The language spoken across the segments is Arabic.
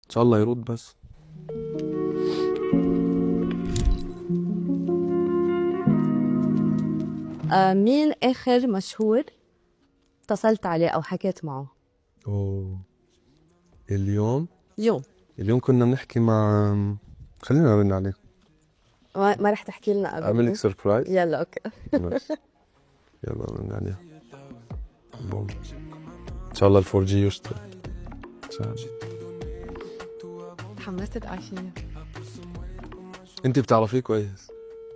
ان شاء الله يرد بس. مين آخر مشهور اتصلت عليه أو حكيت معه؟ اوه، اليوم اليوم. اليوم كنا بنحكي مع، خلينا نرن عليه. ما رح تحكي لنا اعمل لك قبل؟ سربرايز. يلا أوكي. بس يلا نرن عليه. بوم. ان شاء الله الفور جي يشتغل. إن شاء الله. تحمست عشان انت بتعرفيه كويس.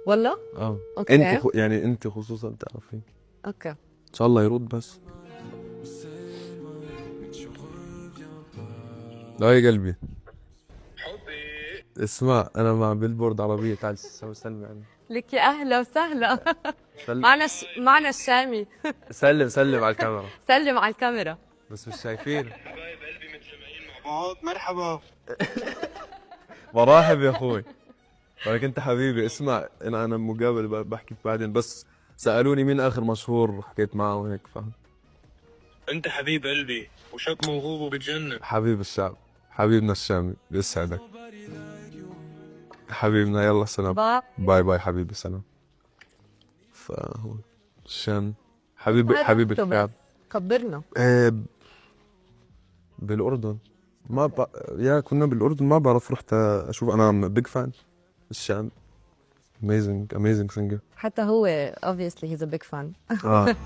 والله؟ اه. أوكي. يعني انت خصوصا بتعرفيه. أوكي. ان شاء الله يرد بس. لا يا قلبي. اسمع، انا مع بيلبورد عربية، تعال سلم يعني. لك يا أهلا وسهلا. سلم معنا الشامي. سلم على الكاميرا. سلم على الكاميرا. بس مش شايفين. حبايب قلبي متجمعين مع بعض. مرحبا. مراحب يا اخوي. ولكن انت حبيبي، اسمع، انا مقابل بحكي بعدين، بس سالوني مين اخر مشهور حكيت معه وهيك، فاهم. انت حبيب قلبي وشك موهوب وبتجنن. حبيب الشعب، حبيبنا الشامي، بيسعدك حبيبنا. يلا سلام. باي. باي باي حبيبي، سلام. فهو الشام، حبيب الشعب. خبرنا. بالاردن. ما ب... يا كنا بالاردن، ما بعرف، رحت اشوف، انا بيج فان الشام. amazing singer. حتى هو obviously he's a big fan. اه